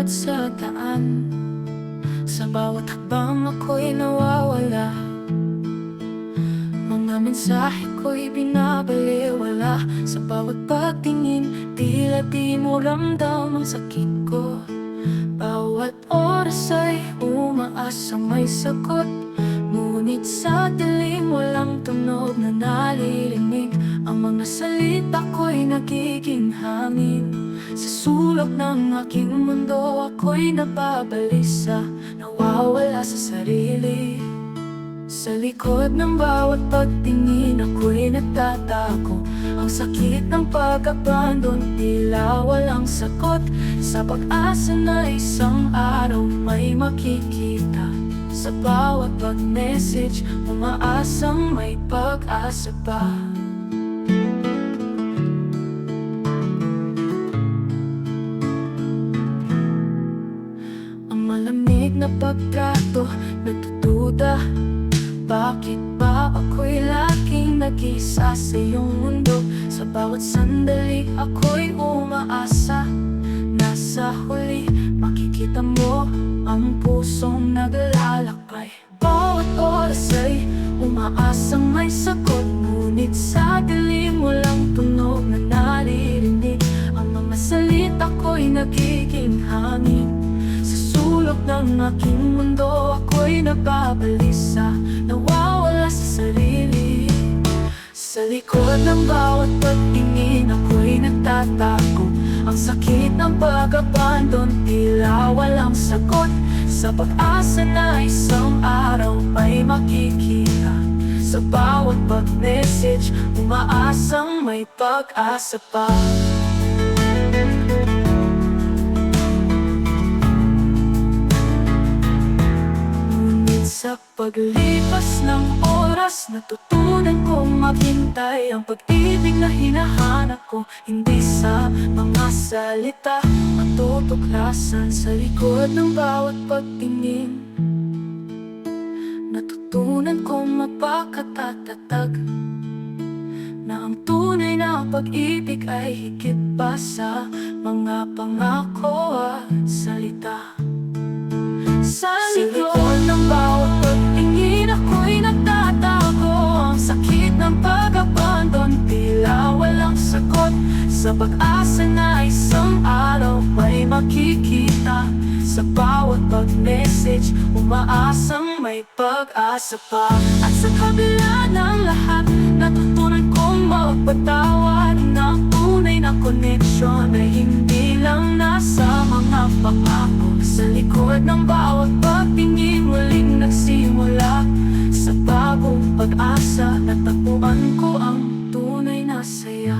at sa daan. Sa bawat hakbang ako'y nawawala. Mga mensahe ko'y binabaliwala. Sa bawat pagtingin, tila di mo ramdam ang sakit ko. Bawat oras ay umaasang may sagot, ngunit sa dilim walang tunog na naririnig. Ang mga salita ko'y nagiging hangin. Sa sulok ng aking mundo ako'y nababalisa, nawawala sa sarili. Sa likod ng bawat pagtingin ako'y nagtatago. Ang sakit ng pag-abandon, tila walang sagot. Sa pag-asa na isang araw may makikita. Sa bawat pag-message, umaasang may pag-asa pa. Ang malamig na pagtrato, natutuda. Bakit ba ako'y laging nag-isa sa iyong mundo? Sa bawat sandali ako'y umaasa. Nasa huli, makikita mo ang pusong naglalakbay. Bawat oras ay umaasang may sagot, ngunit sa dilim walang tunog na naririnig. Ang mga salita ko'y nagiging hangin. Sa sulok ng aking mundo ako'y nababalisa, nawawala sa sarili. Sa likod ng bawat pagtingin ako'y nagtatago. Ang sakit ng pag-abandon, tila walang sagot. Sa pag-asa na isang araw may makikita. Sa bawat pag-message, umaasang may pag-asa pa. Sa paglipas ng oras, natutunan kong maghintay. Ang pag-ibig na hinahanap ko, hindi sa mga salita, matutuklasan sa likod ng bawat pagtingin. Natutunan kong mapakatatag na ang tunay na pag-ibig ay higit pa sa mga pangako at salita. Sa likod ng bawat pagtingin ako'y nagtatago. Ang sakit ng pag-abandon, tila walang sagot. Sa pag-asa na isang araw may makikita. Sa bawat pag-message, umaasang may pag-asa pa. At sa kabila ng lahat, natutunan kong magpatawad. Na ang tunay na koneksyon ay hindi lang nasa mga pangako. Sa likod ng bawat pagtingin, muling nagsimula. Sa bagong pag-asa, natagpuan ko ang tunay na saya.